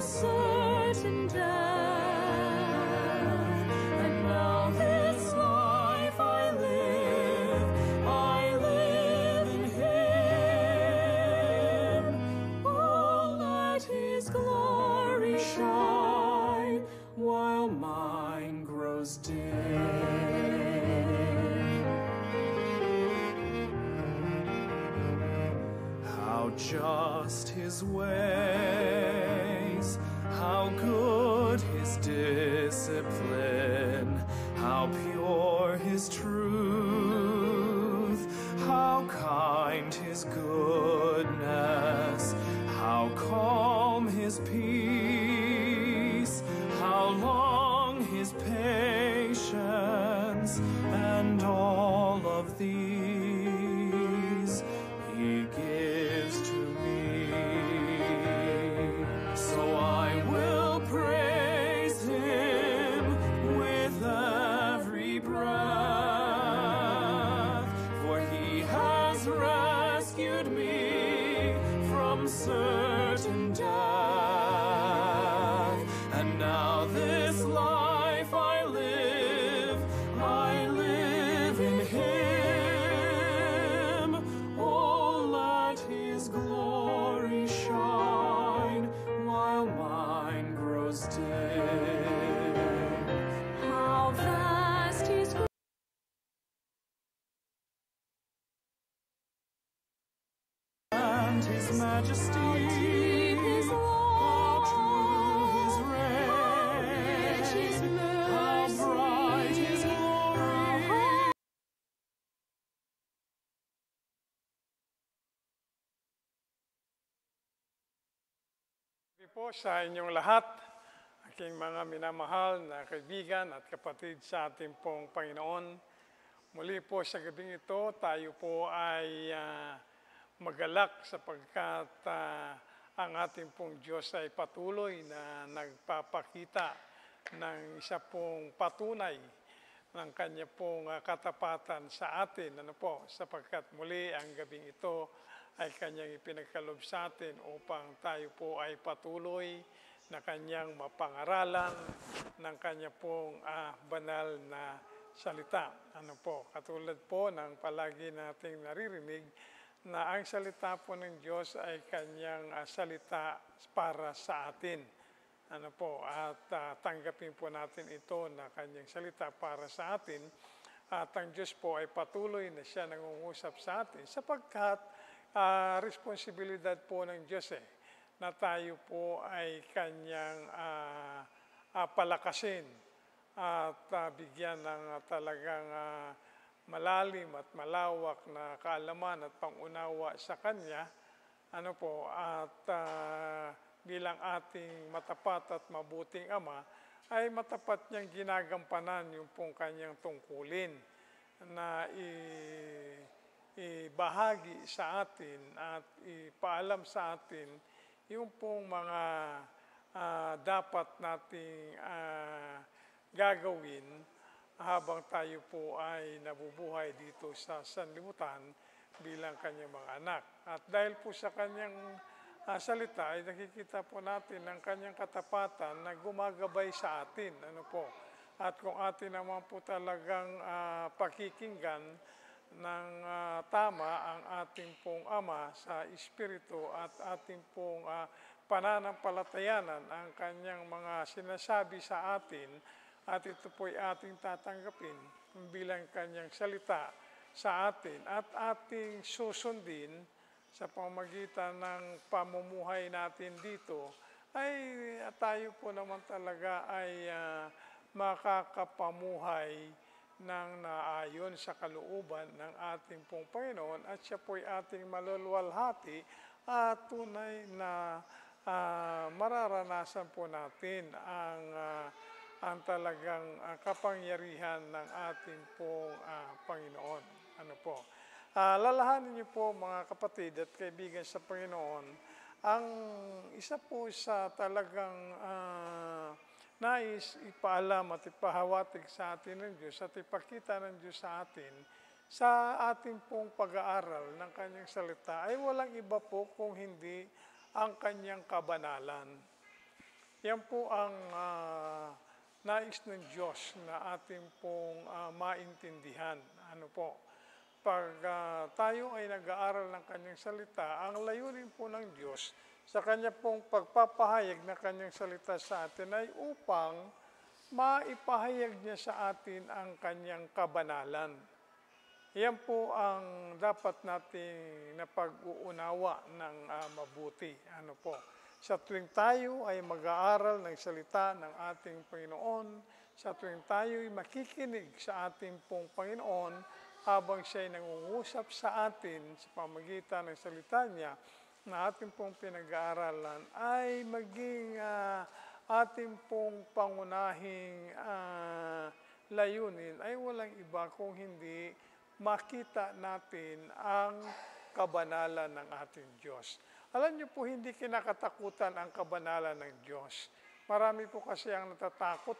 certain death. And now this life I live in Him. Oh, let His glory shine while mine grows dim. How just His ways, how good His discipline, how pure His truth, how kind His goodness, how calm His peace, how long His patience, and all of these He gives to me. So I will praise Him with every breath, for He has rescued me from certain death. And now this life I live in Him. Oh, let His glory shine while mine grows dim. How vast His grace and His majesty, how deep His love, how true His reign, His mercy, how bright His glory. Po sa inyong lahat, aking mga minamahal na kaibigan at kapatid sa ating pong Panginoon. Muli po sa gabing ito, tayo po ay magalak sapagkat ang ating pong Diyos ay patuloy na nagpapakita ng isa pong patunay ng Kanya pong katapatan sa atin. Sapagkat muli ang gabing ito ay Kanyang ipinagkaloob sa atin upang tayo po ay patuloy na Kanyang mapangaralan ng Kanya pong banal na salita. Katulad po ng palagi nating naririnig na ang salita po ng Diyos ay Kanyang salita para sa atin. At tanggapin po natin ito na Kanyang salita para sa atin. At ang Diyos po ay patuloy na siya nangungusap sa atin sapagkat responsibilidad po ng Diyos na tayo po ay Kanyang palakasin at bigyan ng talagang malalim at malawak na kaalaman at pangunawa sa Kanya. At bilang ating matapat at mabuting Ama, ay matapat niyang ginagampanan yung pong Kanyang tungkulin na ibahagi sa atin at ipaalam sa atin yung pong mga dapat nating gagawin habang tayo po ay nabubuhay dito sa sanlibutan bilang Kanyang mga anak. At dahil po sa Kanyang salita ay nakikita po natin ang Kanyang katapatan na gumagabay sa atin. At kung atin naman po talagang pakikinggan ng tama ang ating pong Ama sa Espiritu at ating pong pananampalatayanan ang Kanyang mga sinasabi sa atin, at ito po'y ating tatanggapin bilang Kanyang salita sa atin at ating susundin sa pamamagitan ng pamumuhay natin dito, ay tayo po naman talaga ay makakapamuhay ng naayon sa kalooban ng ating pong Panginoon, at siya po'y ating maluluwalhati at tunay na mararanasan po natin ang talagang kapangyarihan ng ating pong Panginoon. Lalahanin niyo po mga kapatid at kaibigan sa Panginoon, ang isa po sa talagang nais ipaalam at ipahawatig sa atin ng Diyos at ipakita ng Diyos sa atin sa ating pong pag-aaral ng Kanyang salita ay walang iba po kung hindi ang Kanyang kabanalan. Yan po ang nais ng Diyos na ating pong maintindihan. Ano po? Pag tayo ay nag-aaral ng kanyang salita, ang layunin po ng Diyos sa kanya pong pagpapahayag ng kanyang salita sa atin ay upang maipahayag niya sa atin ang kanyang kabanalan. Yan po ang dapat nating napag-uunawa ng mabuti. Ano po? Sa tuwing tayo ay mag-aaral ng salita ng ating Panginoon, sa tuwing tayo ay makikinig sa ating pong Panginoon habang siya ay nangungusap sa atin sa pamagitan ng salita niya na ating pong pinag-aaralan ay maging ating pong pangunahing layunin ay walang iba kung hindi makita natin ang kabanalan ng ating Diyos. Alam niyo po, hindi kinakatakutan ang kabanalan ng Diyos. Marami po kasi ang natatakot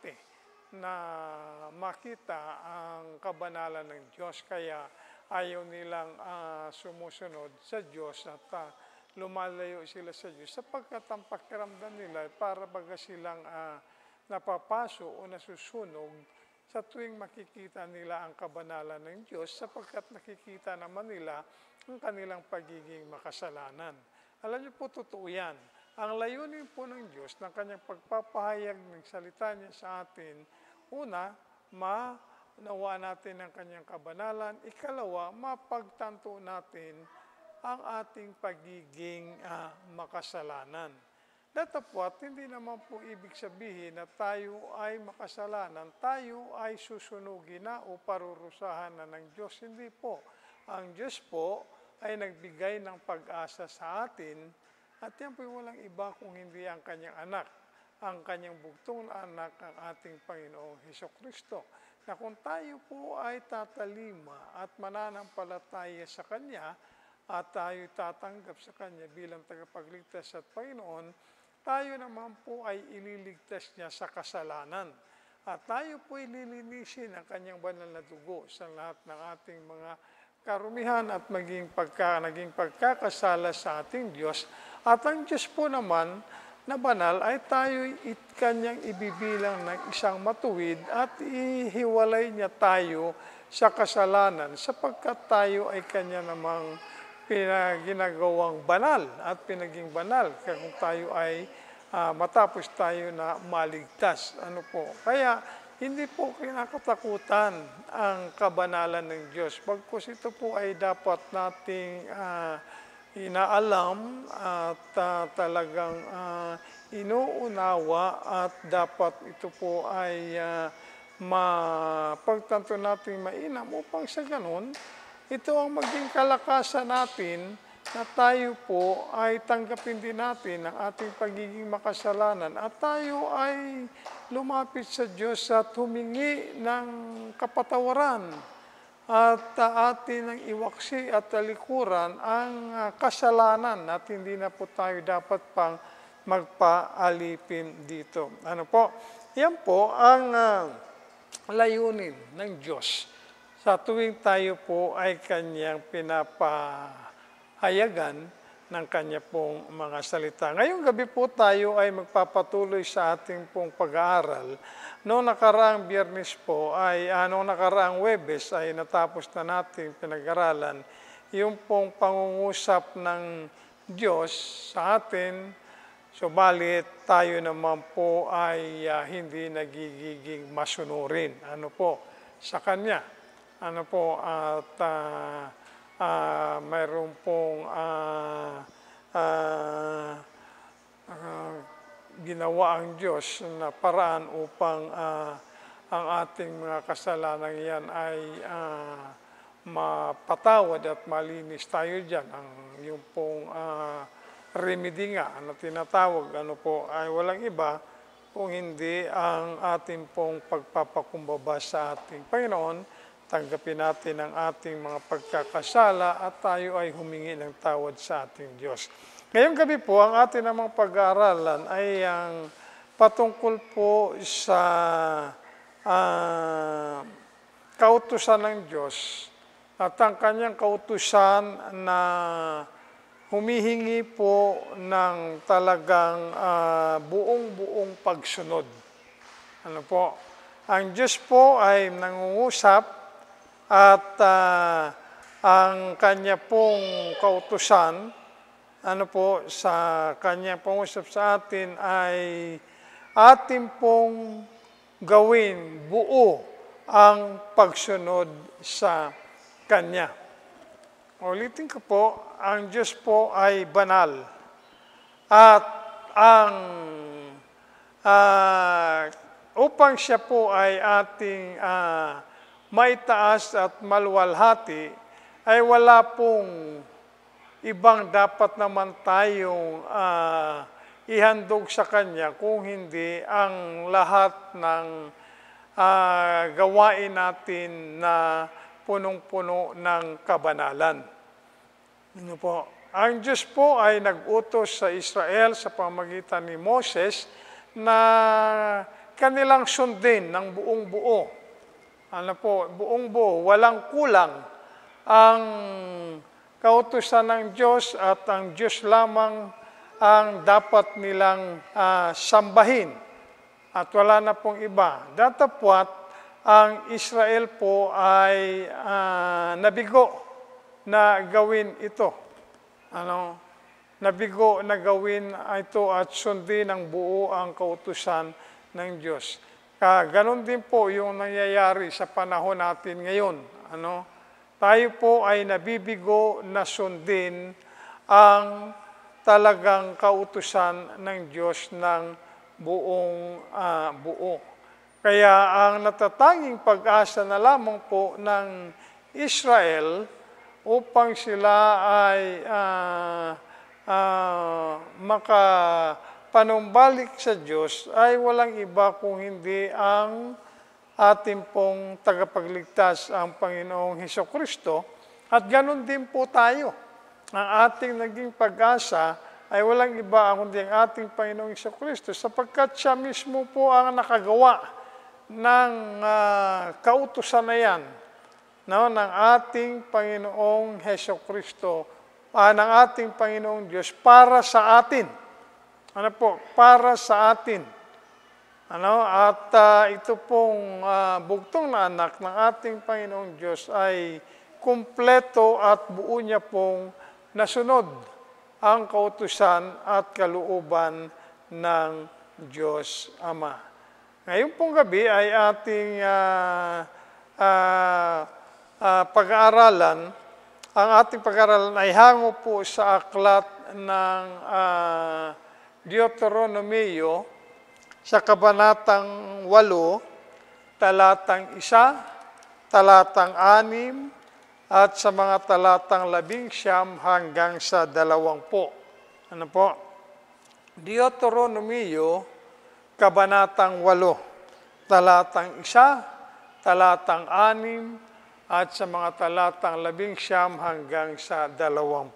na makita ang kabanalan ng Diyos, kaya ayaw nilang sumusunod sa Diyos at lumalayo sila sa Diyos sapagkat ang pakiramdam nila para baga silang napapaso o nasusunog sa tuwing makikita nila ang kabanalan ng Diyos sapagkat nakikita naman nila ang kanilang pagiging makasalanan. Alam niyo po, totoo yan. Ang layunin po ng Diyos ng kanyang pagpapahayag ng salita niya sa atin, una, manawa natin ang kanyang kabanalan. Ikalawa, mapagtanto natin ang ating pagiging makasalanan. Datapwat, hindi naman po ibig sabihin na tayo ay makasalanan, tayo ay susunugin na o parurusahan na ng Diyos. Hindi po. Ang Diyos po ay nagbigay ng pag-asa sa atin at yan po walang iba kung hindi ang kanyang anak, ang kanyang bugtong na anak, ang ating Panginoong Hesukristo. Na kung tayo po ay tatalima at mananampalataya sa Kanya at tayo tatanggap sa Kanya bilang tagapagligtas at Panginoon, tayo naman po ay ililigtas niya sa kasalanan. At tayo po ay lilinisin ang Kanyang banal na dugo sa lahat ng ating mga karumihan at naging pagkakasala sa ating Diyos. At ang Diyos po naman na banal ay tayo Kanyang ibibilang ng isang matuwid at ihiwalay niya tayo sa kasalanan sapagkat tayo ay Kanya namang ginagawang banal at pinaging banal kung tayo ay matapos tayo na maligtas. Ano po? Kaya hindi po kinakatakutan ang kabanalan ng Diyos. Bagkus ito po ay dapat nating inaalam at talagang inuunawa at dapat ito po ay mapagtanto nating mainam upang sa ganun, ito ang maging kalakasan natin na tayo po ay tanggapin din natin ang ating pagiging makasalanan at tayo ay lumapit sa Diyos at humingi ng kapatawaran at atin ang iwaksi at talikuran ang kasalanan at hindi na po tayo dapat pang magpaalipin dito. Ano po? Yan po ang layunin ng Diyos sa tuwing tayo po ay Kanyang pinapahayagan ng Kanya pong mga salita. Ngayong gabi po tayo ay magpapatuloy sa ating pong pag-aaral. Noong nakaraang Biyernes po, noong nakaraang Huwebes ay natapos na natin pinag-aralan yung pong pangungusap ng Diyos sa atin. Subalit tayo naman po ay hindi nagiging masunurin. Ano po? Sa Kanya. Ano po, at mayroon pong ginawa ang Diyos na paraan upang ang ating mga kasalanan yan ay mapatawad at malinis tayo dyan. Yung pong remedy nga na tinatawag, ano po, ay walang iba kung hindi ang ating pong pagpapakumbaba sa ating Panginoon. Tanggapin natin ang ating mga pagkakasala at tayo ay humingi ng tawad sa ating Diyos. Ngayong gabi po, ang ating namang pag-aaralan ay ang patungkol po sa kautusan ng Diyos at ang Kanyang kautusan na humihingi po ng talagang buong-buong pagsunod. Ano po? Ang Diyos po ay nangungusap at ang Kanya pong kautusan, ano po, sa Kanya pangusap sa atin ay atin pong gawin buo ang pagsunod sa Kanya. Ulitin ko po, ang Diyos po ay banal at ang upang siya po ay ating maitaas at maluwalhati, ay wala pong ibang dapat naman tayong ihandog sa Kanya kung hindi ang lahat ng gawain natin na punong-puno ng kabanalan. Ano po? Ang Diyos po ay nag-utos sa Israel sa pamamagitan ni Moses na kanilang sundin ng buong buo. Ano po? Buong buo, walang kulang ang kautusan ng Diyos at ang Diyos lamang ang dapat nilang sambahin. At wala na pong iba. Datapwat, ang Israel po ay nabigo na gawin ito. Nabigo na gawin ito at sundin ng buo ang kautusan ng Diyos. Ganon din po yung nangyayari sa panahon natin ngayon. Tayo po ay nabibigo na sundin ang talagang kautusan ng Diyos ng buong buo. Kaya ang natatanging pag-asa na lamang po ng Israel upang sila ay makapanumbalik sa Diyos ay walang iba kung hindi ang ating pong tagapagligtas, ang Panginoong Hesukristo. At ganun din po tayo. Ang ating naging pag-asa ay walang iba kundi ang ating Panginoong Hesukristo, sapagkat siya mismo po ang nakagawa ng kautusan na yan, ng ating Panginoong Hesukristo, ng ating Panginoong Diyos para sa atin. Ano po? Para sa atin. At ito pong bugtong na anak ng ating Panginoong Diyos ay kumpleto at buo niya pong nasunod ang kautusan at kalooban ng Diyos Ama. Ngayon pong gabi ay ating pag-aaralan. Ang ating pag-aaralan ay hango po sa aklat ng Deuteronomio sa kabanatang 8, talatang 1, talatang 6, at sa mga talatang 11 hanggang sa 20. Ano po? Deuteronomio, kabanatang 8, talatang 1, talatang 6, at sa mga talatang 11 hanggang sa 20.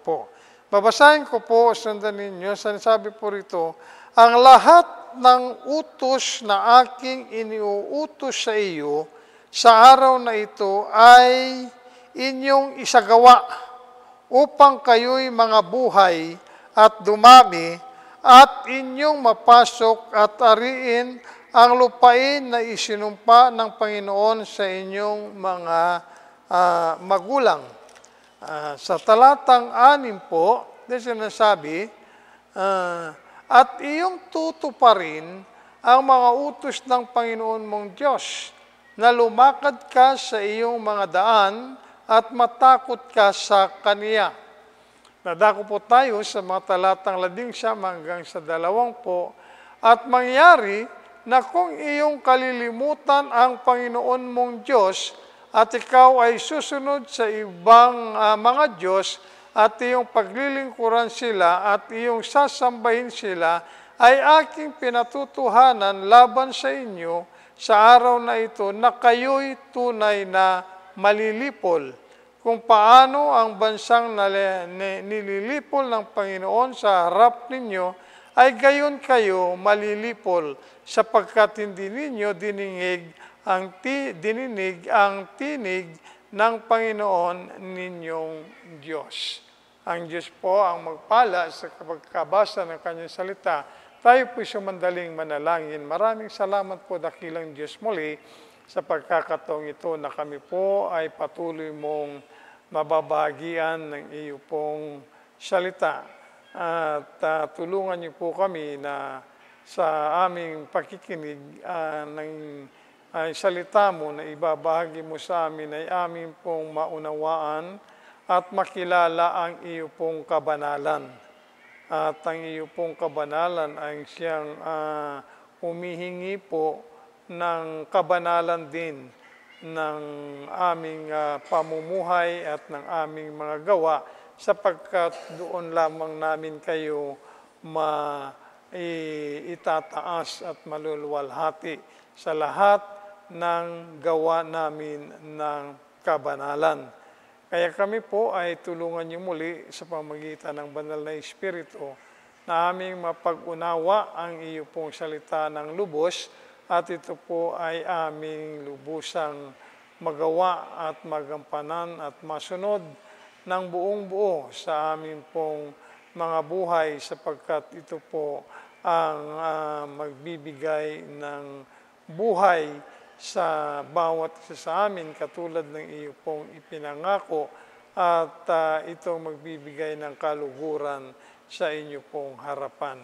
Babasahin ko po, sundan ninyo, sinasabi po rito, ang lahat ng utos na aking iniuutos sa iyo sa araw na ito ay inyong isagawa upang kayo'y mga buhay at dumami at inyong mapasok at ariin ang lupain na isinumpa ng Panginoon sa inyong mga magulang. Sa talatang 6 po, sinasabi, at iyong tutuparin ang mga utos ng Panginoon mong Diyos, na lumakad ka sa iyong mga daan at matakot ka sa Kaniya. Nadako po tayo sa mga talatang 11 hanggang sa 20, at mangyari na kung iyong kalilimutan ang Panginoon mong Diyos at ikaw ay susunod sa ibang mga Diyos at iyong paglilingkuran sila at iyong sasambahin sila, ay aking pinatutuhanan laban sa inyo sa araw na ito na kayo'y tunay na malilipol. Kung paano ang bansang nililipol ng Panginoon sa harap ninyo, ay gayon kayo malilipol, sapagkat hindi ninyo dininig ang tinig ng Panginoon ninyong Diyos. ang Diyos po ang magpala sa pagkabasa ng kanyang salita. Tayo po sumandaling manalangin. Maraming salamat po, dakilang Diyos, muli sa pagkakataong ito na kami po ay patuloy mong mababagian ng iyo pong salita. At tulungan niyo po kami na sa aming pakikinig ng salita mo na ibabahagi mo sa amin ay amin pong maunawaan at makilala ang iyo pong kabanalan. At ang iyo pong kabanalan ay siyang humihingi po ng kabanalan din ng aming pamumuhay at ng aming mga gawa sapagkat doon lamang namin kayo itataas at maluluwalhati sa lahat ng gawa namin ng kabanalan. Kaya kami po ay tulungan niyo muli sa pamagitan ng banal na Espiritu na aming mapag-unawa ang iyo pong salita ng lubos at ito po ay aming lubusang magawa at magampanan at masunod ng buong buo sa amin pong mga buhay sapagkat ito po ang magbibigay ng buhay sa bawat isa sa amin katulad ng iyo pong ipinangako at ito magbibigay ng kaluguran sa inyo pong harapan.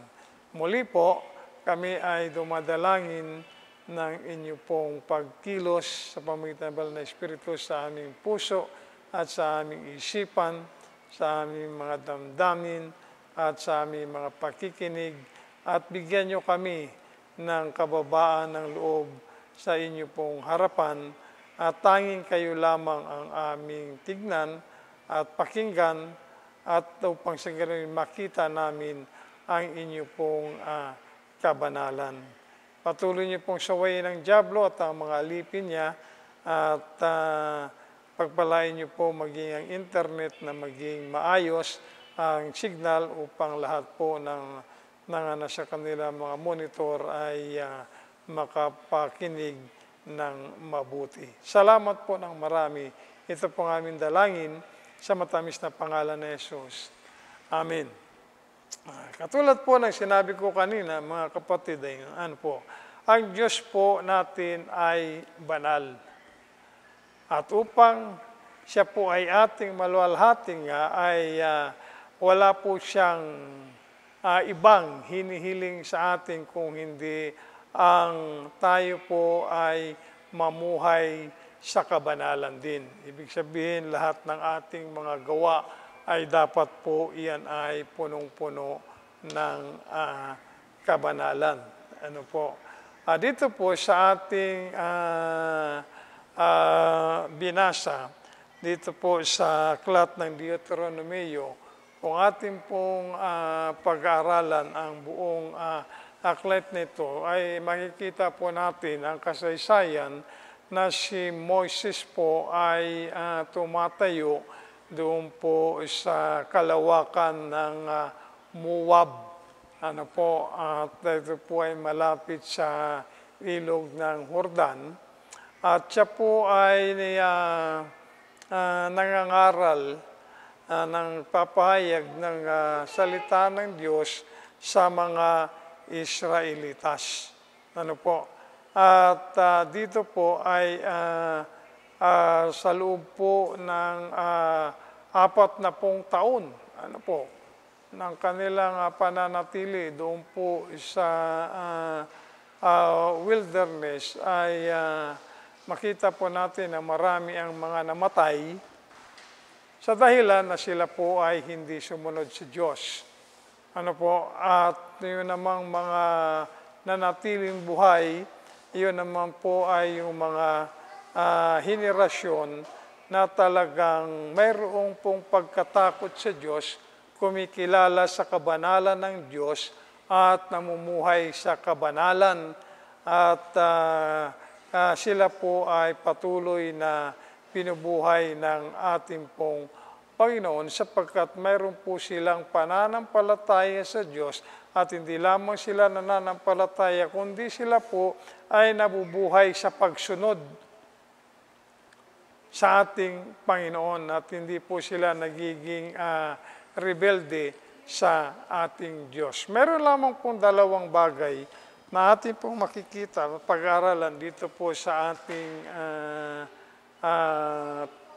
Muli po, kami ay dumadalangin ng inyo pong pagkilos sa pamamagitan ng banal na Espiritu sa aming puso at sa aming isipan, sa aming mga damdamin at sa aming mga pakikinig at bigyan nyo kami ng kababaan ng loob sa inyo pong harapan at tanging kayo lamang ang aming tignan at pakinggan at upang sa ganon makita namin ang inyo pong kabanalan. Patuloy niyo pong sawayin ng dyablo at ang mga alipin niya at pagpalain niyo po maging ang internet na maging maayos ang signal upang lahat po ng nasa kanila mga monitor ay makapakinig ng mabuti. Salamat po ng marami. Ito po ang aming dalangin sa matamis na pangalan ni Jesus. Amen. Katulad po ng sinabi ko kanina, mga kapatid, ang Diyos po natin ay banal. At upang siya po ay ating maluwalhati nga, ay wala po siyang ibang hinihiling sa atin kung hindi ang tayo po ay mamuhay sa kabanalan din. Ibig sabihin, lahat ng ating mga gawa ay dapat po iyan ay punong-puno ng kabanalan. Ano po? Dito po sa ating binasa, dito po sa aklat ng Deuteronomio, kung ating pong pag-aaralan ang buong aklat nito, ay makikita po natin ang kasaysayan na si Moises po ay tumatayo doon po sa kalawakan ng Moab. Ano po, at ito po ay malapit sa ilog ng Jordan. At siya po ay nangangaral ng papahayag ng salita ng Diyos sa mga Israelitas. Ano po? At dito po ay sa loob po ng 40 taon, ano po, ng kanilang pananatili doon po sa wilderness ay makita po natin na marami ang mga namatay sa dahilan na sila po ay hindi sumunod sa Diyos. Ano po, at yun namang mga nanatiling buhay, yun naman po ay yung mga henerasyon na talagang mayroong pong pagkatakot sa Diyos, kumikilala sa kabanalan ng Diyos at namumuhay sa kabanalan at sila po ay patuloy na pinubuhay ng ating pong Panginoon sapagkat mayroon po silang pananampalataya sa Diyos at hindi lamang sila nananampalataya kundi sila po ay nabubuhay sa pagsunod sa ating Panginoon at hindi po sila nagiging rebelde sa ating Diyos. Meron lamang pong dalawang bagay na ating pong makikita at pag-aaralan dito po sa ating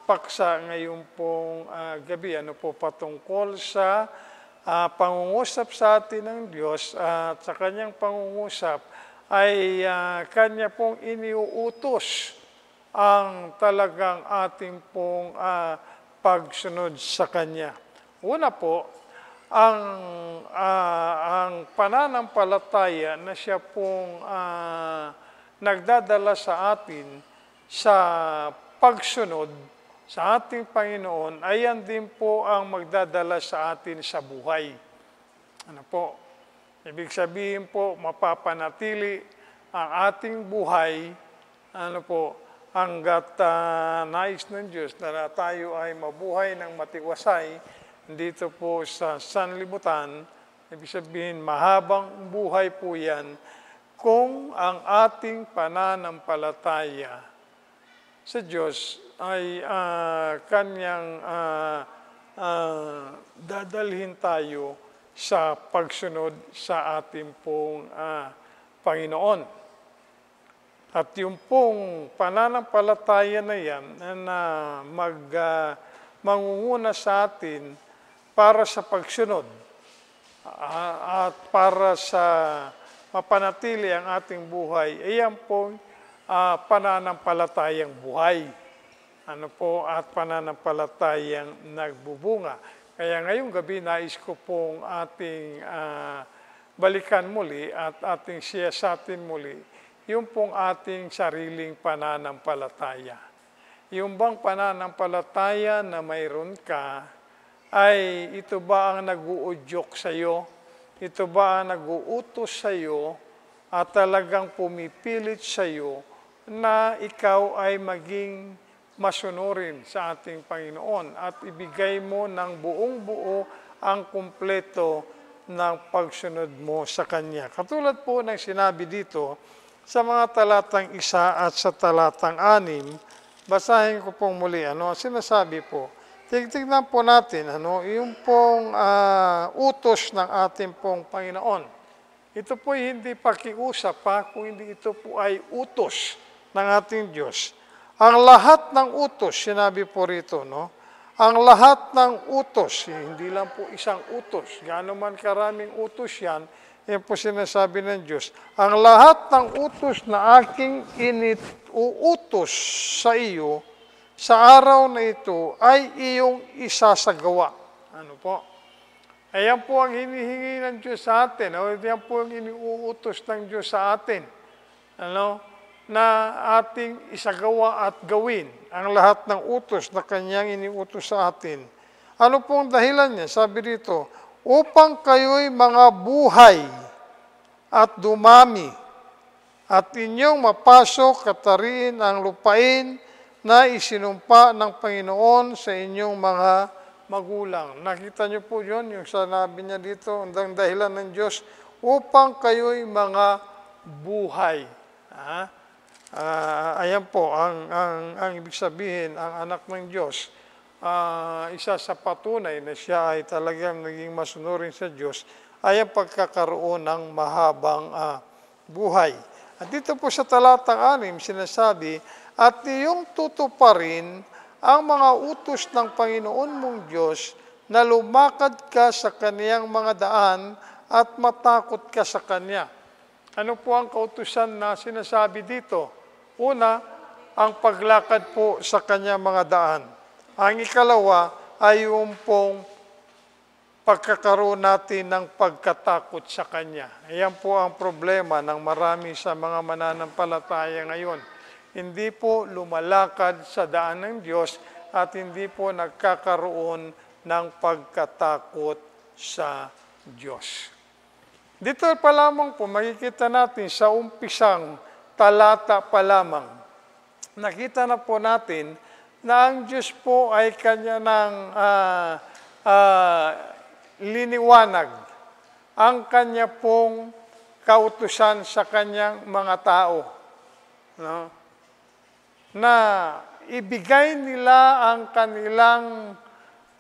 paksa ngayon pong gabi. Ano po patungkol sa pangungusap sa atin ng Diyos at sa kanyang pangungusap ay kanya pong iniuutos ang talagang ating pong pagsunod sa kanya. Una po, ang pananampalataya na siya pong nagdadala sa atin sa pagsunod sa ating Panginoon, ayan din po ang magdadala sa atin sa buhay. Ano po? Ibig sabihin po, mapapanatili ang ating buhay, ano po, hanggat nais ng Diyos na tayo ay mabuhay ng matiwasay dito po sa sanlibutan. Ibig sabihin, mahabang buhay po yan kung ang ating pananampalataya sa Diyos ay kanyang dadalhin tayo sa pagsunod sa ating pong Panginoon. At yung pong pananampalataya na yan na mangunguna sa atin para sa pagsunod at para sa mapanatili ang ating buhay, ayan pong pananampalatayang buhay. Ano po, at pananampalatayang nagbubunga. Kaya ngayong gabi, nais ko pong ating balikan muli at ating siyasatin muli yung pong ating sariling pananampalataya. Yung bang pananampalataya na mayroon ka, ay ito ba ang nag-uudyok sa iyo? Ito ba ang nag-uutos sa iyo at talagang pumipilit sa iyo na ikaw ay maging masunurin sa ating Panginoon at ibigay mo ng buong buo ang kumpleto ng pagsunod mo sa Kanya. Katulad po ng sinabi dito sa mga talatang 1 at sa talatang 6, basahin ko pong muli. Sinasabi po, tignan po natin yung pong utos ng ating pong Panginoon. Ito po hindi pakiusap kung hindi ito po ay utos ng ating Diyos. Ang lahat ng utos, sinabi po rito, ang lahat ng utos, hindi lang po isang utos, gaano man karaming utos yan po sinasabi ng Diyos. Ang lahat ng utos na aking iniuutos sa iyo, sa araw na ito, ay iyong isasagawa. Ano po? Ayan po ang hinihingi ng Diyos sa atin. Ayan po ang iniuutos ng Diyos sa atin. Na ating isagawa at gawin ang lahat ng utos na kanyang iniutos sa atin. Ano pong dahilan niya? Sabi dito, upang kayo'y mga buhay at dumami at inyong mapasok at tariin ang lupain na isinumpa ng Panginoon sa inyong mga magulang. Nakita niyo po yun, yung sinabi niya dito, ang dahilan ng Diyos, upang kayo'y mga buhay. Ayan po, ang ibig sabihin, ang anak ng Diyos, isa sa patunay na siya ay talagang naging masunurin sa Diyos, ay ang pagkakaroon ng mahabang buhay. At dito po sa talatang 6, sinasabi, at iyong tutuparin ang mga utos ng Panginoon mong Diyos na lumakad ka sa kaniyang mga daan at matakot ka sa Kanya. Ano po ang kautusan na sinasabi dito? Una, ang paglakad po sa Kanyang mga daan. Ang ikalawa ay yung pong pagkakaroon natin ng pagkatakot sa Kanya. Ayan po ang problema ng marami sa mga mananampalataya ngayon. Hindi po lumalakad sa daan ng Diyos at hindi po nagkakaroon ng pagkatakot sa Diyos. Dito pa lamang po makikita natin sa umpisang talata pa lamang. Nakita na po natin na ang Diyos po ay Kanya ng liniwanag. Ang Kanya pong kautusan sa Kanyang mga tao. Na ibigay nila ang kanilang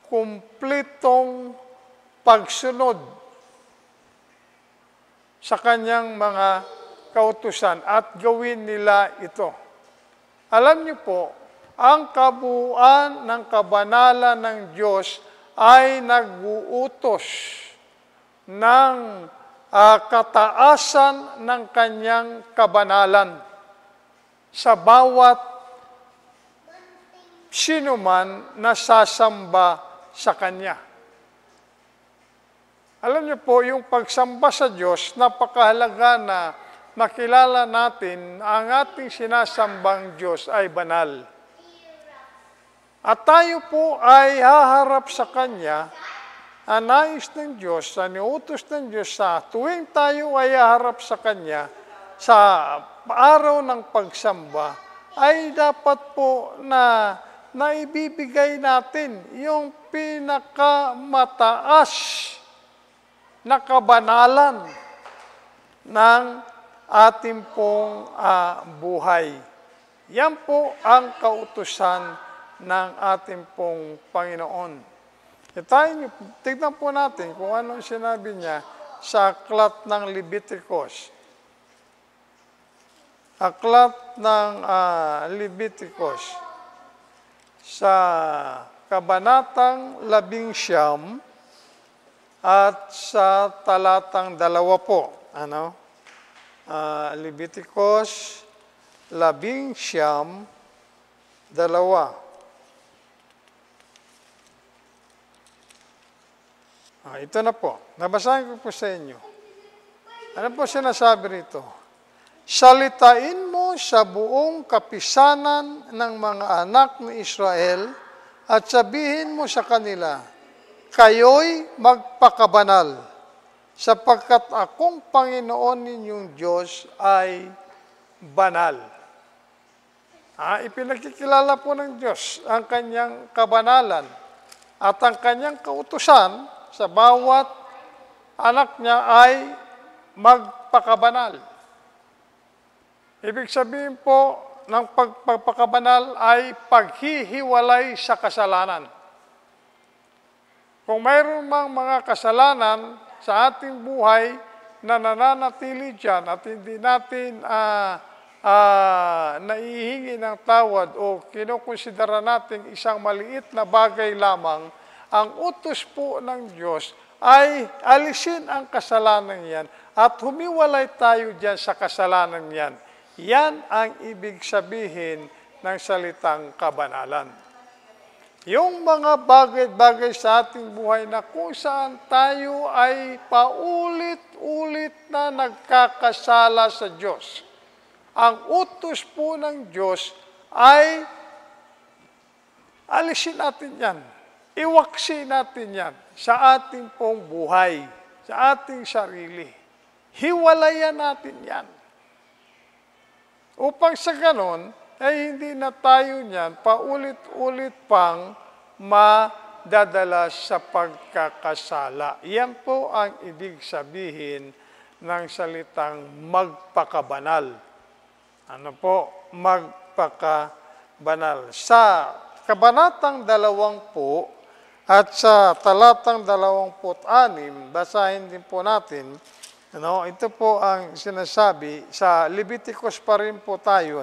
kumpletong pagsunod sa kanyang mga kautusan at gawin nila ito. Alam niyo po, ang kabuuan ng kabanalan ng Diyos ay nag-uutos ng kataasan ng kanyang kabanalan sa bawat sinuman na sasamba sa Kanya. Alam niyo po, yung pagsamba sa Diyos, napakahalaga na makilala natin ang ating sinasambang Diyos ay banal. At tayo po ay haharap sa Kanya, ang nais ng Diyos, ang niutos ng Diyos sa tuwing tayo ay haharap sa Kanya, sa araw ng pagsamba, ay dapat po na naibibigay natin yung pinakamataas na kabanalan ng ating pong buhay. Yan po ang kautusan ng ating pong Panginoon. Tignan po natin kung anong sinabi niya sa aklat ng Leviticus. Aklat ng Leviticus sa kabanatang 11 at sa talatang 2 po. Leviticus 11:2. Ito na po. Nabasahin ko po sa inyo. Ano po sinasabi rito? Salitain mo sa buong kapisanan ng mga anak ni Israel at sabihin mo sa kanila, kayo'y magpakabanal, sapagkat akong Panginoon ninyong Diyos ay banal. Ipinagkikilala po ng Diyos ang kanyang kabanalan at ang kanyang kautusan sa bawat anak niya ay magpakabanal. Ibig sabihin po ng pagpakabanal ay paghihiwalay sa kasalanan. Kung mayroon mang mga kasalanan sa ating buhay na nananatili dyan at hindi natin naihingi ng tawad o kinukonsidera natin isang maliit na bagay lamang, ang utos po ng Diyos ay alisin ang kasalanan yan at humiwalay tayo dyan sa kasalanan yan. Yan ang ibig sabihin ng salitang kabanalan. Yung mga bagay-bagay sa ating buhay na kung saan tayo ay paulit-ulit na nagkakasala sa Diyos. Ang utos po ng Diyos ay alisin natin yan. Iwaksi natin yan sa ating pong buhay, sa ating sarili. Hiwalayan natin yan. Upang sa ganon, ay hindi na tayo niyan paulit-ulit pang madadala sa pagkakasala. Yan po ang ibig sabihin ng salitang magpakabanal. Ano po? Magpakabanal. Sa kabanatang 20 at sa talatang 26, basahin din po natin, ito po ang sinasabi, sa Leviticus pa rin po tayo,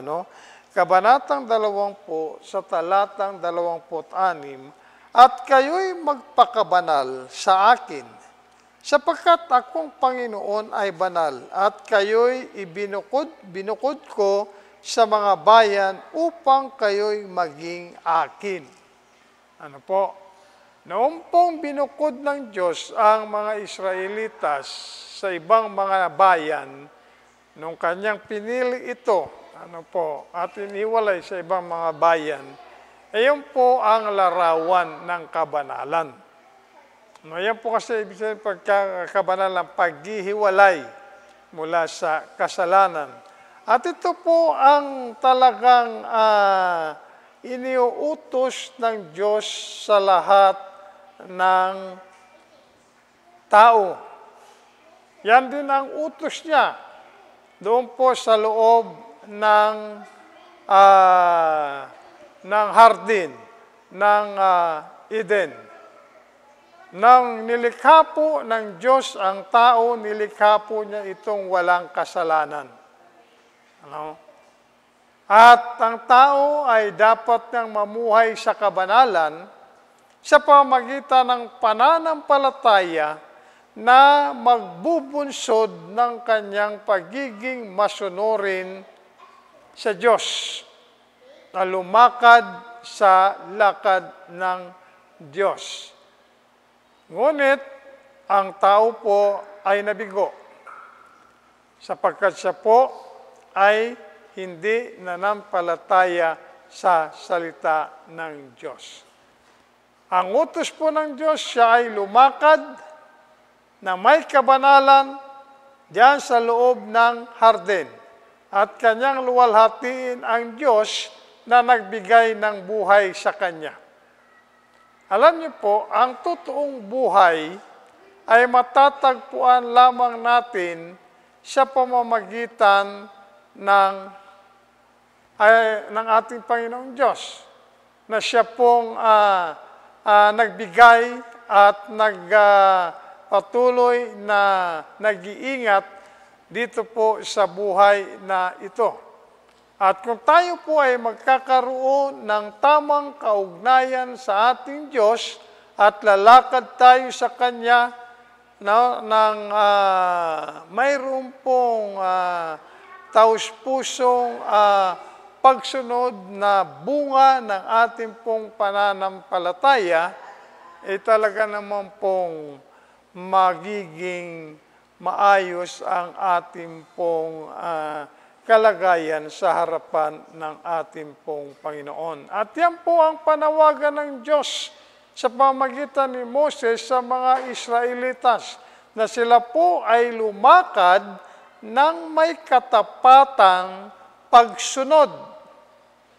kabanatang 20 sa talatang 26, at kayo'y magpakabanal sa akin, sapagkat akong Panginoon ay banal, at kayo'y binukod ko sa mga bayan upang kayo'y maging akin. Ano po? Noong pong binukod ng Diyos ang mga Israelitas sa ibang mga bayan, nung kanyang pinili ito, at iniwalay sa ibang mga bayan, ayon po ang larawan ng kabanalan. Yan po kasi ibig sabihin pagkakabanalan, paghihiwalay mula sa kasalanan. At ito po ang talagang iniuutos ng Diyos sa lahat ng tao. Yan din ang utos niya doon po sa loob ng hardin ng Eden. Nang nilikha po ng Diyos ang tao, nilikha po niya itong walang kasalanan. Ano? At ang tao ay dapat niyang mamuhay sa kabanalan sa pamamagitan ng pananampalataya na magbubunsod ng kanyang pagiging masunurin sa Diyos, na lumakad sa lakad ng Diyos. Ngunit, ang tao po ay nabigo, sapagkat siya po ay hindi nanampalataya sa salita ng Diyos. Ang utos po ng Diyos, siya ay lumakad na may kabanalan diyan sa loob ng hardin at kanyang luwalhatiin ang Diyos na nagbigay ng buhay sa kanya. Alam niyo po, ang totoong buhay ay matatagpuan lamang natin sa pamamagitan ng ating Panginoong Diyos, na siya pong nagbigay at patuloy na nag-iingat dito po sa buhay na ito. At kung tayo po ay magkakaroon ng tamang kaugnayan sa ating Diyos at lalakad tayo sa Kanya mayroon pong taus-pusong pagsunod na bunga ng ating pong pananampalataya, talaga naman pong magiging maayos ang ating pong kalagayan sa harapan ng ating pong Panginoon. At yan po ang panawagan ng Diyos sa pamamagitan ni Moses sa mga Israelitas, na sila po ay lumakad ng may katapatang pagsunod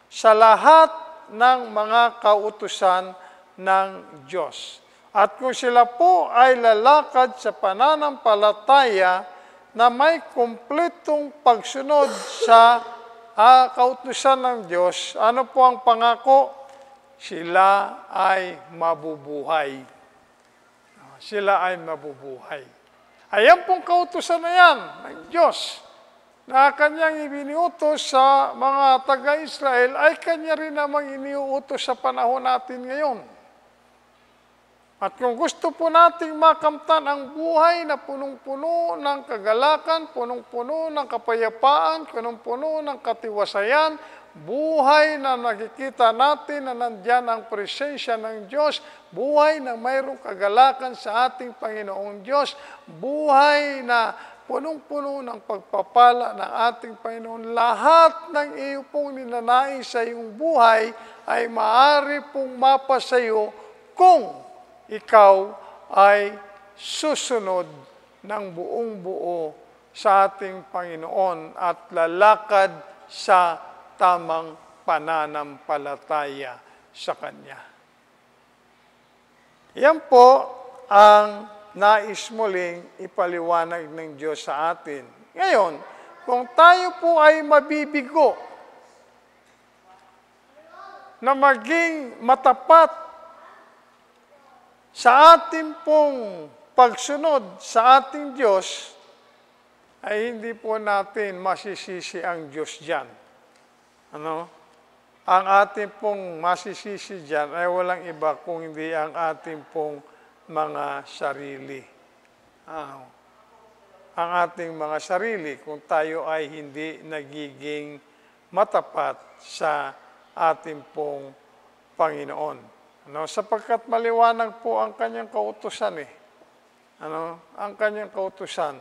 sa lahat ng mga kautusan ng Diyos. At kung sila po ay lalakad sa pananampalataya na may kumpletong pagsunod sa kautusan ng Diyos, ano po ang pangako? Sila ay mabubuhay. Sila ay mabubuhay. Ayan pong kautusan na yan ng Diyos na kanyang ibiniutos sa mga taga-Israel ay kanya rin namang iniuutos sa panahon natin ngayon. At kung gusto po nating makamtan ang buhay na punong-puno ng kagalakan, punong-puno ng kapayapaan, punong-puno ng katiwasayan, buhay na nakikita natin na nandiyan ang presensya ng Diyos, buhay na mayroong kagalakan sa ating Panginoong Diyos, buhay na punong-puno ng pagpapala ng ating Panginoon, lahat ng iyo pong ninanais sa iyong buhay ay maaari pong mapasayo kung ikaw ay susunod ng buong buo sa ating Panginoon at lalakad sa tamang pananampalataya sa Kanya. Yan po ang nais muling ipaliwanag ng Diyos sa atin. Ngayon, kung tayo po ay mabibigo na maging matapat sa ating pong pagsunod sa ating Diyos, ay hindi po natin masisisi ang Diyos dyan. Ano? Ang ating pong masisisi dyan ay walang iba kung hindi ang ating pong mga sarili. Ang ating mga sarili kung tayo ay hindi nagiging matapat sa ating pong Panginoon. Sapagkat maliwanag po ang kanyang kautusan ang kanyang kautusan.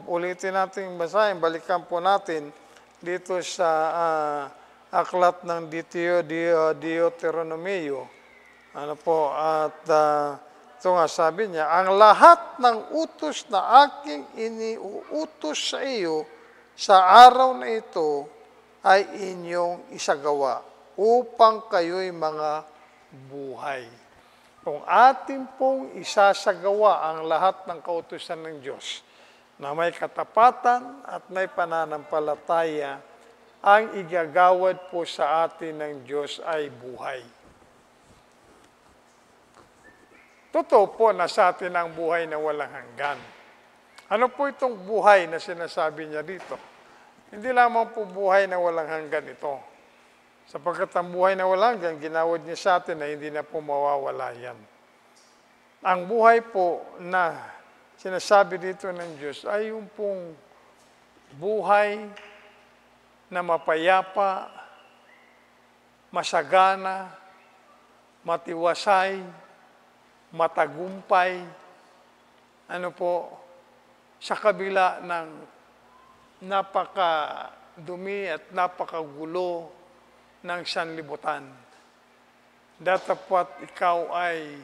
Ulitin natin basahin, balikan po natin dito sa aklat ng Deuteronomio. Ito nga sabi niya, ang lahat ng utos na aking iniuutos sa iyo sa araw na ito ay inyong isagawa upang kayo'y mga buhay. Kung atin pong isasagawa ang lahat ng kautusan ng Diyos na may katapatan at may pananampalataya, ang igagawad po sa atin ng Diyos ay buhay. Totoo po na sa atin ang buhay na walang hanggan. Ano po itong buhay na sinasabi niya dito? Hindi lamang po buhay na walang hanggan ito. Sapagkat ang buhay na walang hanggan, ginawad niya sa atin na hindi na po mawawala yan. Ang buhay po na sinasabi dito ng Diyos ay yung pong buhay na mapayapa, masagana, matiwasay, matagumpay, sa kabila ng napakadumi at napakagulo ng sanlibutan. Datapwat ikaw ay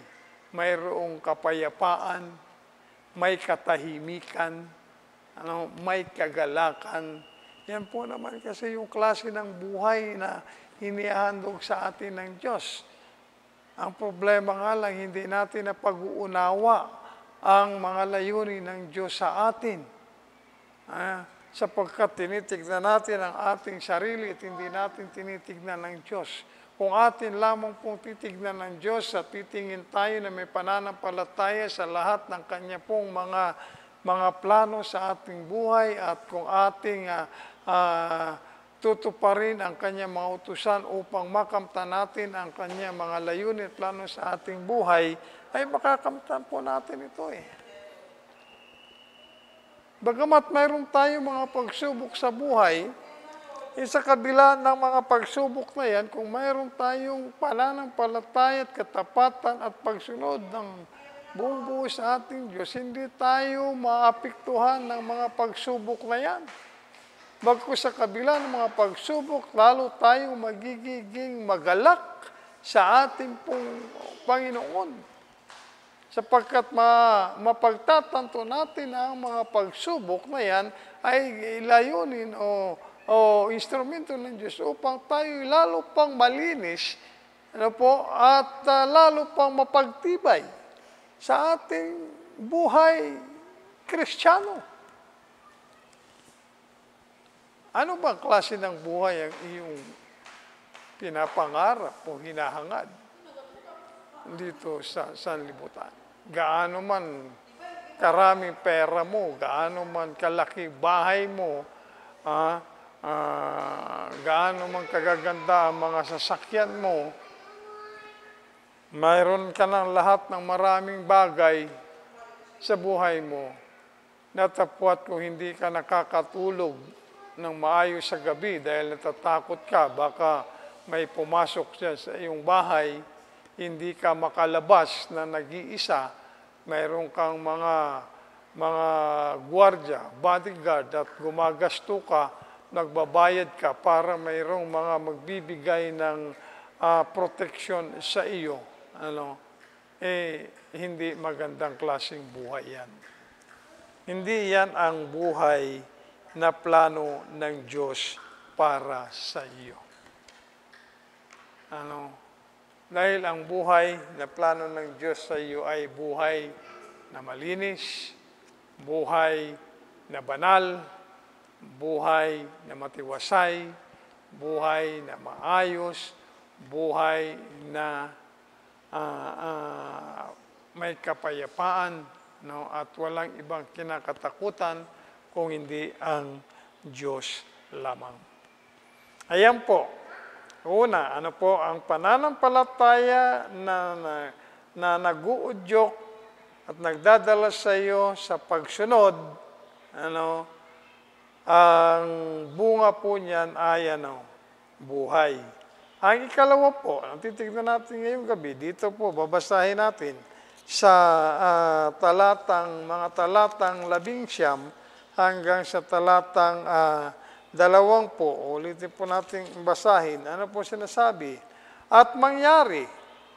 mayroong kapayapaan, may katahimikan, may kagalakan. Yan po naman kasi yung klase ng buhay na inihandog sa atin ng Diyos. Ang problema nga lang, hindi natin napag-uunawa ang mga layunin ng Diyos sa atin. Sapagkat tinitignan natin ang ating sarili at hindi natin tinitignan ng Diyos. Kung atin lamang pong titignan ng Diyos at titingin tayo na may pananampalataya sa lahat ng Kanya pong mga plano sa ating buhay at kung ating tutuparin ang Kanyang mga utusan upang makamtan natin ang Kanyang mga layunin at plano sa ating buhay, ay makakamtan po natin ito Bagamat mayroon tayong mga pagsubok sa buhay, sa kabila ng mga pagsubok na yan, kung mayroon tayong pananampalataya at katapatan at pagsunod ng buong buo sa ating Diyos, hindi tayo maapektuhan ng mga pagsubok na yan. Bagkus sa kabila ng mga pagsubok, lalo tayong magiging magalak sa ating pong Panginoon. Sapagkat mapagtatanto natin na ang mga pagsubok na yan ay layunin o instrumento ng Diyos upang tayo lalo pang malinis at lalo pang mapagtibay sa ating buhay Kristiyano. Ano bang klase ng buhay ang iyong pinapangarap o hinahangad dito sa sanlibutan? Gaano man karaming pera mo, gaano man kalaki bahay mo, gaano man kagaganda ang mga sasakyan mo, mayroon ka ng lahat ng maraming bagay sa buhay mo. Natapwat kung hindi ka nakakatulog ng maayos sa gabi dahil natatakot ka, baka may pumasok siya sa iyong bahay, hindi ka makalabas na nag-iisa, mayroon kang mga gwardiya, bodyguard at gumagasto ka, nagbabayad ka para mayroong mga magbibigay ng proteksyon sa iyo. Hindi magandang klaseng buhay yan. Hindi yan ang buhay na plano ng Diyos para sa iyo. Dahil ang buhay na plano ng Diyos sa iyo ay buhay na malinis, buhay na banal, buhay na matiwasay, buhay na maayos, buhay na may kapayapaan, at walang ibang kinakatakutan kung hindi ang Diyos lamang. Ayan po. Una, ang pananampalataya na nag-uudyok at nagdadala sa iyo sa pagsunod, ang bunga po niyan ay buhay. Ang ikalawa po, ang titignan natin ngayong gabi, dito po, babasahin natin sa mga talatang 11 hanggang sa talatang 20. Ulitin po natin basahin. Ano po sinasabi? At mangyari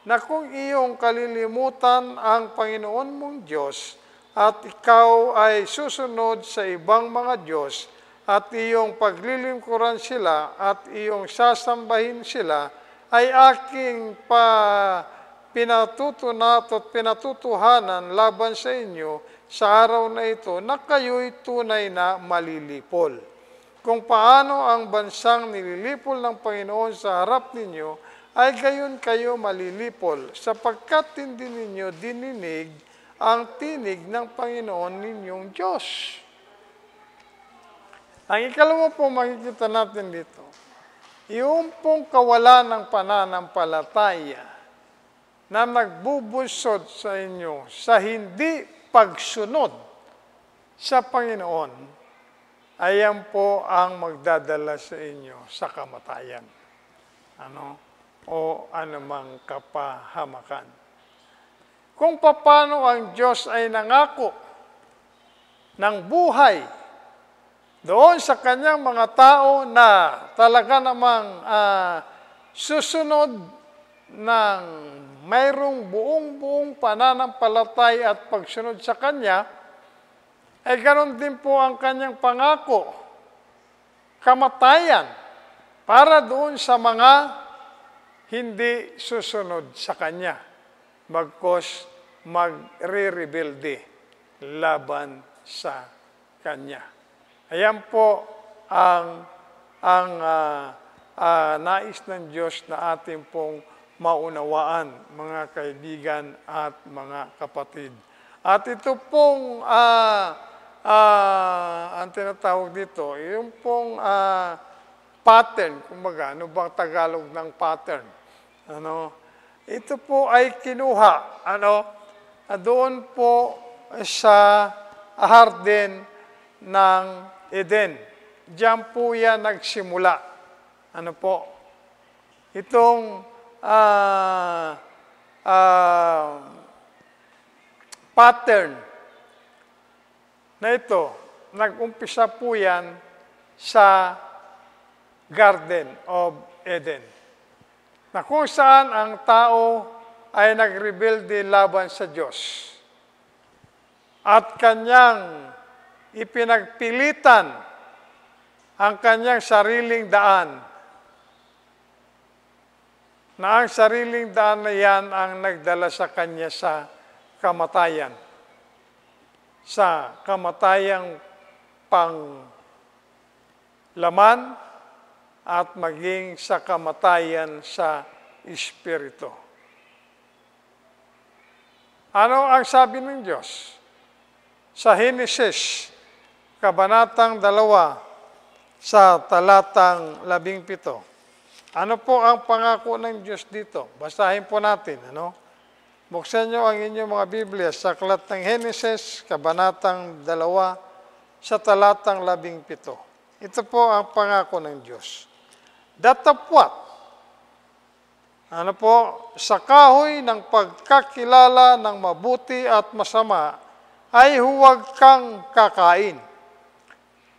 na kung iyong kalilimutan ang Panginoon mong Diyos at ikaw ay susunod sa ibang mga Diyos at iyong paglilingkuran sila at iyong sasambahin sila, ay aking pinatutunat at pinatutuhanan laban sa inyo sa araw na ito na kayo'y tunay na malilipol. Kung paano ang bansang nililipol ng Panginoon sa harap ninyo ay gayon kayo malilipol, sapagkat hindi ninyo dininig ang tinig ng Panginoon ninyong Diyos. Ang ikalawa po makikita natin dito, yung pong kawalan ng pananampalataya na nagbubunsod sa inyo sa hindi pagsunod sa Panginoon, ayan po ang magdadala sa inyo sa kamatayan. O anumang kapahamakan. Kung paano ang Diyos ay nangako ng buhay doon sa kanyang mga tao na talaga namang susunod ng mayroong buong pananampalataya at pagsunod sa Kanya, ay ganoon din po ang Kanyang pangako, kamatayan, para doon sa mga hindi susunod sa Kanya, bagkos magre-rebelde laban sa Kanya. Ayan po ang nais ng Diyos na ating pong maunawaan, mga kaibigan at mga kapatid. At ito pong ang tinatawag dito, yung pong pattern, kumbaga, ano bang Tagalog ng pattern? Ito po ay kinuha, doon po sa Garden ng Eden. Diyan po yan nagsimula. Itong pattern na ito, nag-umpisa po yan sa Garden of Eden, na kung saan ang tao ay nagrebelde laban sa Diyos at kanyang ipinagpilitan ang kanyang sariling daan, na ang sariling daan na yan ang nagdala sa kanya sa kamatayan. Sa kamatayang panglaman at maging sa kamatayan sa espiritu. Ano ang sabi ng Diyos? Sa Henesis, Kabanatang 2, sa talatang 17. Ano po ang pangako ng Diyos dito? Basahin po natin. Buksan nyo ang inyong mga Biblia sa aklat ng Henesis, Kabanatang 2, sa talatang 17. Ito po ang pangako ng Diyos. Datapwat, sa kahoy ng pagkakilala ng mabuti at masama, ay huwag kang kakain.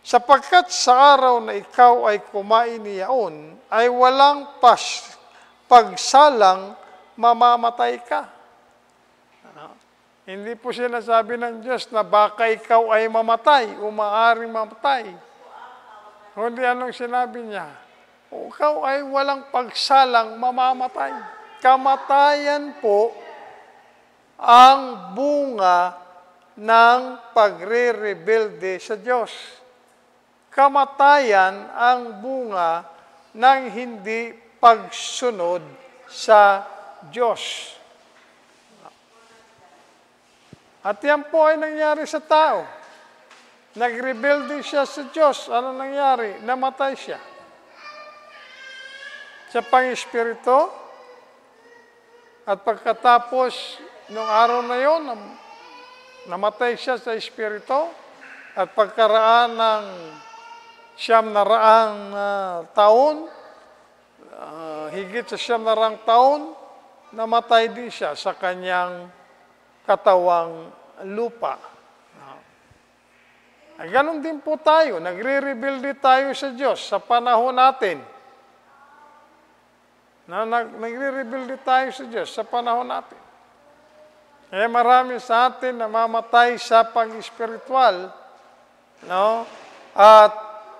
Sapagkat sa araw na ikaw ay kumain niyaon, ay walang pagsalang mamamatay ka. Hindi po sinasabi ng Diyos na baka ikaw ay mamatay o maaaring mamatay. Kundi anong sinabi niya? Ikaw ay walang pagsalang mamamatay. Kamatayan po ang bunga ng pagre-rebelde sa Diyos. Kamatayan ang bunga ng hindi pagsunod sa Diyos. At yan po ay nangyari sa tao. Nag-rebelde siya sa Diyos. Ano nangyari? Namatay siya. Sa pang-espiritu. At pagkatapos nung araw na yon, namatay siya sa espiritu. At pagkaraan ng 900 taon, higit sa 900 taon, namatay din siya sa kanyang katawang lupa. Ganon din po tayo, nagre-rebelde tayo sa Diyos sa panahon natin. Nagre-rebelde tayo sa Diyos sa panahon natin. Marami sa atin namamatay sa pang-espiritual, at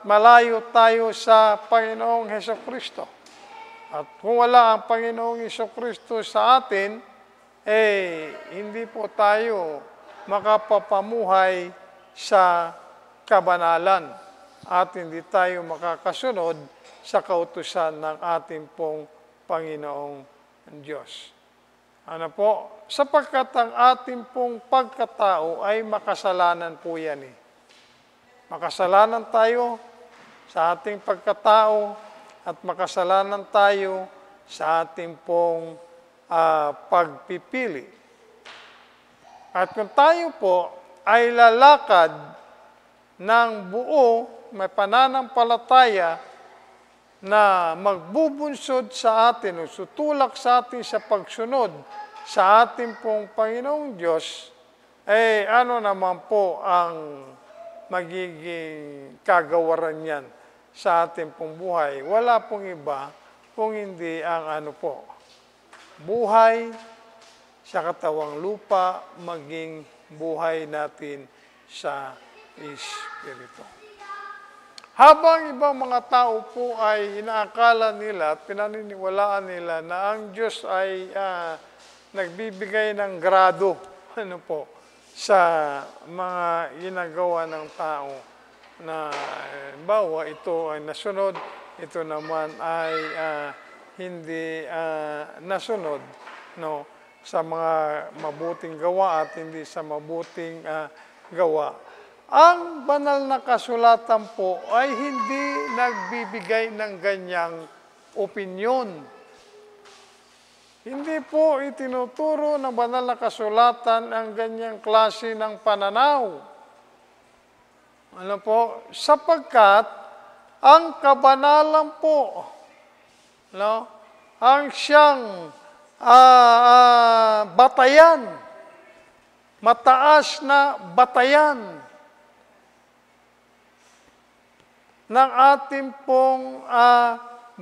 malayo tayo sa Panginoong Hesukristo. At kung wala ang Panginoong Hesukristo sa atin, hindi po tayo makapapamuhay sa kabanalan at hindi tayo makakasunod sa kautusan ng ating pong Panginoong Diyos. Ano po? Sapagkat ang ating pong pagkatao ay makasalanan po yan eh. Makasalanan tayo sa ating pagkatao at makasalanan tayo sa ating pong pagpipili. At kung tayo po ay lalakad ng buo, may pananampalataya na magbubunsod sa atin o tutulak sa atin sa pagsunod sa ating pong Panginoong Diyos, ano naman po ang magiging kagawaran niyan sa ating pong buhay? Wala pong iba kung hindi ang buhay sa katawang lupa, maging buhay natin sa Espiritu. Habang ibang mga tao po ay inaakala nila at pinaniniwalaan nila na ang Diyos ay nagbibigay ng grado sa mga ginagawa ng tao na bawa ito ay nasunod, ito naman ay hindi nasunod sa mga mabuting gawa at hindi sa mabuting gawa. Ang banal na kasulatan po ay hindi nagbibigay ng ganyang opinyon. Hindi po itinuturo ng banal na kasulatan ang ganyang klase ng pananaw. Ano po? Sapagkat ang kabanalan po, ang siyang batayan, mataas na batayan ng ating pong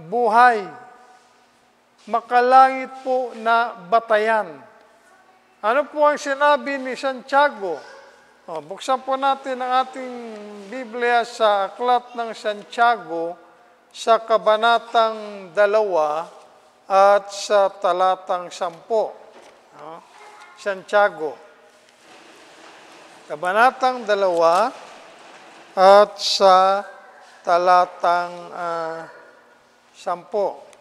buhay. Makalangit po na batayan. Ano po ang sinabi ni Santiago? Buksan po natin ang ating Biblia sa Aklat ng Santiago sa Kabanatang 2 at sa talatang 10. Santiago. Kabanatang 2 at sa talatang 10.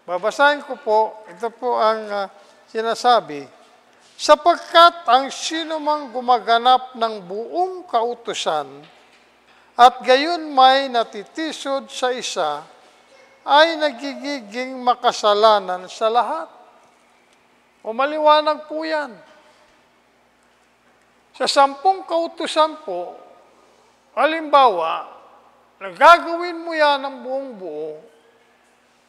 Babasahin ko po, ito po ang sinasabi. Sapagkat ang sinumang gumaganap ng buong kautusan at gayon may natitisod sa isa, ay nagiging makasalanan sa lahat. O maliwanag po yan. Sa 10 kautusan po, halimbawa, nagagawin mo yan ng buong buo,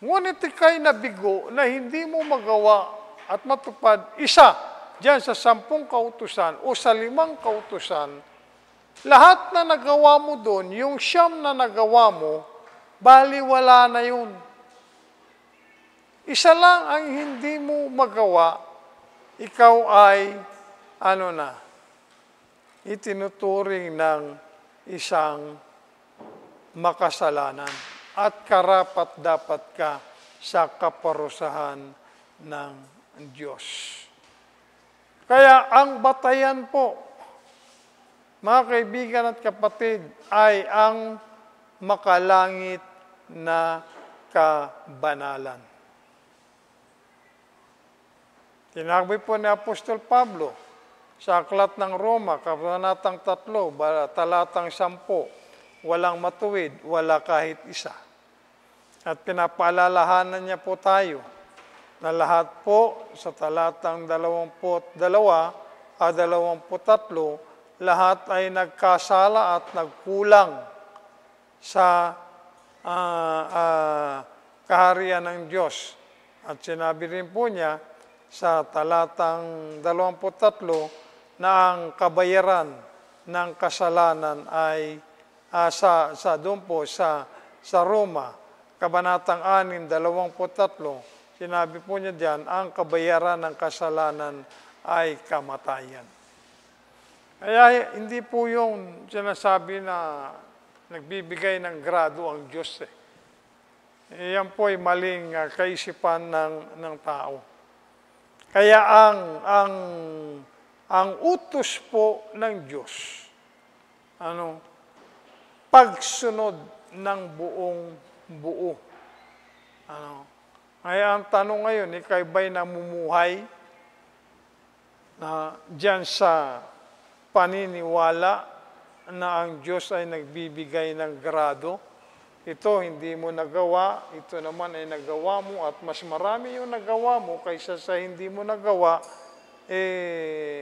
ngunit ika'y nabigo na hindi mo magawa at matupad isa diyan sa 10 kautusan o sa 5 kautusan, lahat na nagawa mo doon, yung 9 na nagawa mo, baliwala na yun. Isa lang ang hindi mo magawa, ikaw ay, itinuturing ng isang makasalanan. At karapat dapat ka sa kaparusahan ng Diyos. Kaya ang batayan po, mga kaibigan at kapatid, ay ang makalangit na kabanalan. Tinabi po ni Apostol Pablo sa Aklat ng Roma, Kabanatang 3, talatang 10, walang matuwid, wala kahit isa. At pinapaalalahanan niya po tayo na lahat po sa talatang 22 at 23, lahat ay nagkasala at nagkulang sa kaharian ng Diyos. At sinabi rin po niya sa talatang 23 na ang kabayaran ng kasalanan ay doon po sa Roma, Kabanatang 6, 23, sinabi po niya diyan, ang kabayaran ng kasalanan ay kamatayan. Kaya hindi po yung sinasabi na nagbibigay ng grado ang Diyos. Yan po ay maling kaisipan ng tao. Kaya ang utos po ng Diyos, pagsunod ng buong buo. Ano? Kaya ang tanong ngayon, ikay ba'y namumuhay na diyan sa paniniwala na ang Diyos ay nagbibigay ng grado? Ito hindi mo nagawa, ito naman ay nagawa mo at mas marami yung nagawa mo kaysa sa hindi mo nagawa,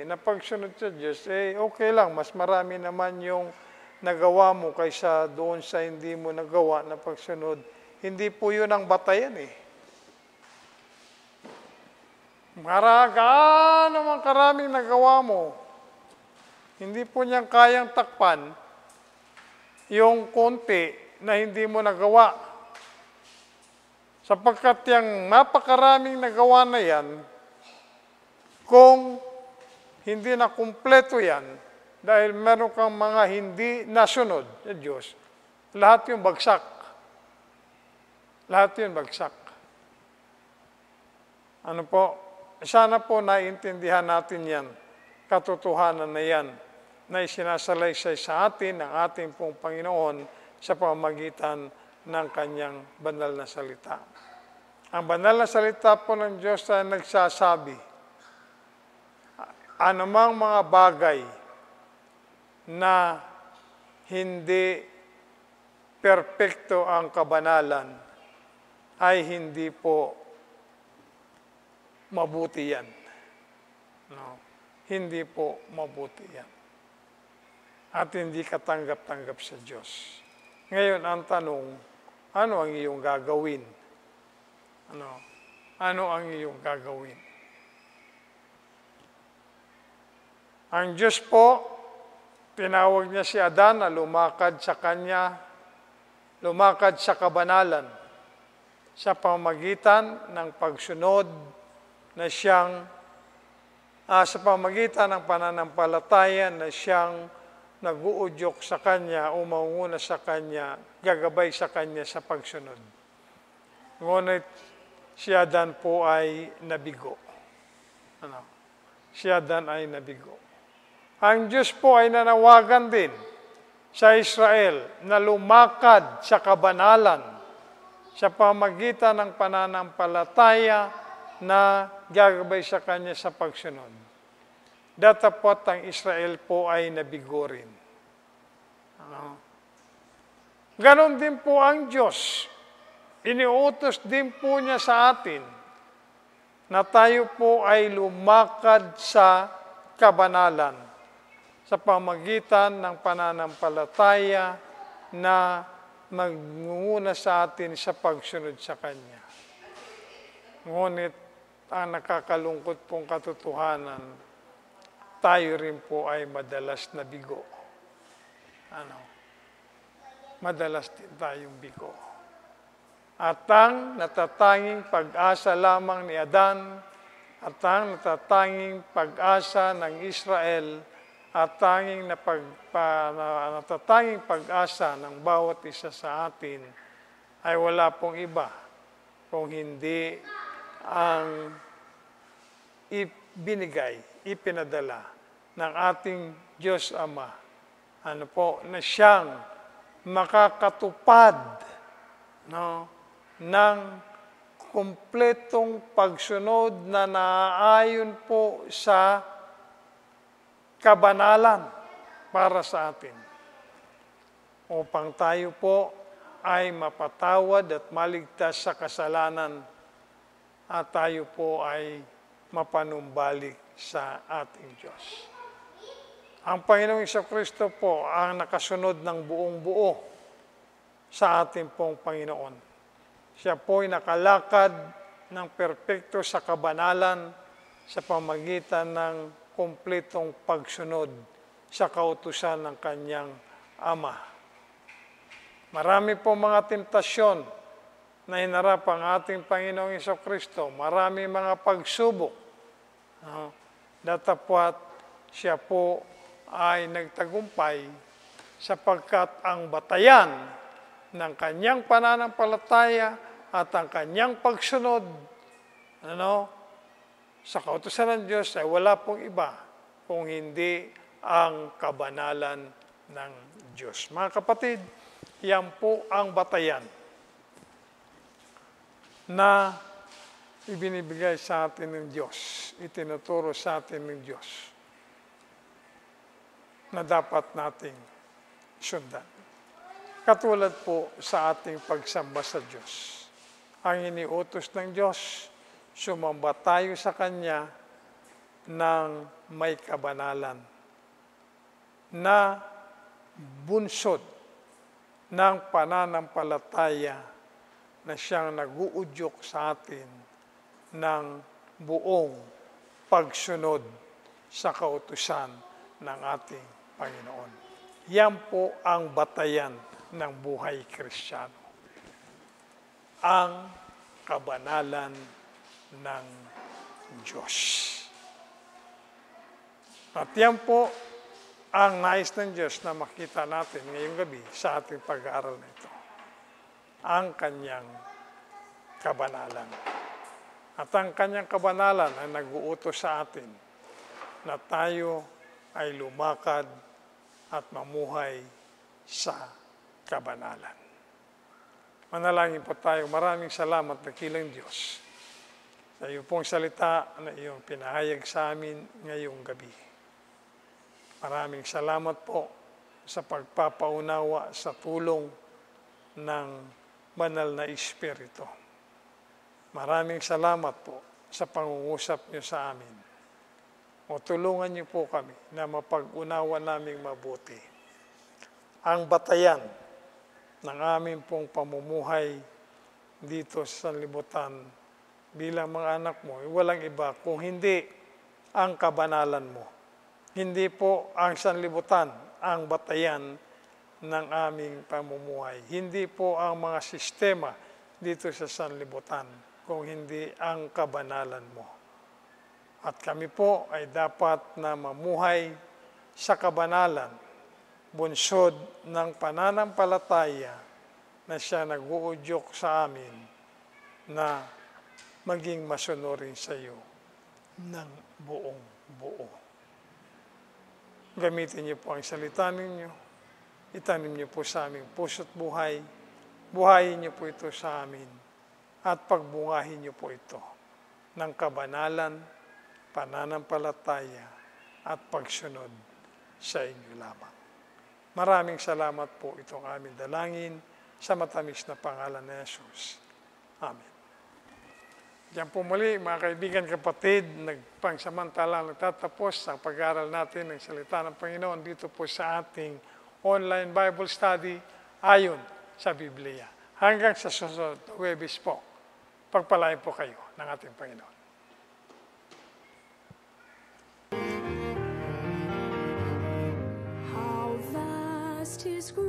napagsunod sa Diyos, okay lang, mas marami naman yung nagawa mo kaysa doon sa hindi mo nagawa na pagsunod. Hindi po yun ang batayan naman karaming nagawa mo. Hindi po niyang kayang takpan yung konti na hindi mo nagawa. Sapagkat yung napakaraming nagawa na yan, kung hindi na kumpleto yan, dahil meron kang mga hindi nasunod sa Diyos, lahat yung bagsak. Lahat yung bagsak. Ano po? Sana po naiintindihan natin yan, katotohanan na yan, na isinasalaysay sa atin ng ating pong Panginoon sa pamamagitan ng kanyang banal na salita. Ang banal na salita po ng Diyos ay nagsasabi, anumang mga bagay na hindi perpekto ang kabanalan ay hindi po mabuti yan. No? Hindi po mabuti yan. At hindi katanggap-tanggap sa Diyos. Ngayon, ang tanong, ano ang iyong gagawin? Ano ang iyong gagawin? Ang Diyos po, tinawag niya si Adan na lumakad sa kanya, lumakad sa kabanalan sa pamamagitan ng pagsunod na siyang, sa pamamagitan ng pananampalataya na siyang nag-uudyok sa kanya, umanguna sa kanya, gagabay sa kanya sa pagsunod. Ngunit si Adan po ay nabigo. Si Adan ay nabigo. Ang Diyos po ay nanawagan din sa Israel na lumakad sa kabanalan sa pamamagitan ng pananampalataya na gagabay sa kanya sa pagsunod. Datapot ang Israel po ay nabigo rin. Ganon din po ang Diyos. Iniutos din po niya sa atin na tayo po ay lumakad sa kabanalan sa pamagitan ng pananampalataya na magmumuna sa atin sa pagsunod sa Kanya. Ngunit ang nakakalungkot pong katotohanan, tayo rin po ay madalas na bigo. Madalas din tayong bigo. At ang natatanging pag-asa lamang ni Adan, at ang natatanging pag-asa ng Israel, at natatanging pag-asa ng bawat isa sa atin, ay wala pong iba kung hindi ang ipinadala ng ating Diyos Ama, na siyang makakatupad ng kumpletong pagsunod na naaayon po sa kabanalan para sa atin, upang tayo po ay mapatawad at maligtas sa kasalanan at tayo po ay mapanumbalik sa ating Diyos. Ang Panginoong Jesucristo po ang nakasunod ng buong buo sa ating pong Panginoon. Siya po ay nakalakad ng perpekto sa kabanalan sa pamagitan ng kumpletong pagsunod sa kautusan ng kanyang Ama. Marami po mga tentasyon na hinarap ang ating Panginoong Jesucristo. Marami mga pagsubok. Datapwat siya po ay nagtagumpay sapagkat ang batayan ng kanyang pananampalataya at ang kanyang pagsunod sa kautusan ng Diyos ay wala pong iba kung hindi ang kabanalan ng Diyos. Mga kapatid, yan po ang batayan na ibinibigay sa atin ng Diyos, itinuturo sa atin ng Diyos na dapat nating sundan. Katulad po sa ating pagsamba sa Diyos. Ang iniutos ng Diyos, sumamba tayo sa Kanya ng may kabanalan na bunsod ng pananampalataya na siyang nag-uudyok sa atin ng buong pagsunod sa kautusan ng ating Panginoon. Yan po ang batayan ng buhay Kristiyano. Ang kabanalan ng Diyos. At yan po ang nais ng Diyos na makita natin ngayong gabi sa ating pag-aaral na ito. Ang kanyang kabanalan. At ang kanyang kabanalan ay nag-uutos sa atin na tayo ay lumakad at mamuhay sa kabanalan. Manalangin po tayo. Maraming salamat na kilang Diyos sa iyong pong salita na iyong pinahayag sa amin ngayong gabi. Maraming salamat po sa pagpapaunawa sa tulong ng banal na Espiritu. Maraming salamat po sa pangungusap niyo sa amin. O tulungan niyo po kami na mapag-unawa naming mabuti ang batayan ng aming pong pamumuhay dito sa sanlibutan bilang mga anak mo. Walang iba kung hindi ang kabanalan mo. Hindi po ang sanlibutan ang batayan ng aming pamumuhay. Hindi po ang mga sistema dito sa sanlibutan, kung hindi ang kabanalan mo. At kami po ay dapat na mamuhay sa kabanalan, bunsod ng pananampalataya na siya nag-uudyok sa amin na maging masunurin sa iyo ng buong buo. Gamitin niyo po ang salita ninyo. Itanim niyo po sa aming puso't buhay. Buhayin niyo po ito sa amin. At pagbungahin niyo po ito ng kabanalan, pananampalataya, at pagsunod sa inyo lamang. Maraming salamat po itong aming dalangin sa matamis na pangalan ni Jesus. Amen. Diyan po muli, mga kaibigan, kapatid, nagpangsamantalang nagtatapos sa pag-aaral natin ng salita ng Panginoon dito po sa ating online Bible study ayon sa Biblia. Hanggang sa susunod na Huwebes po, pagpalain po kayo ng ating Panginoon. How vast His grace.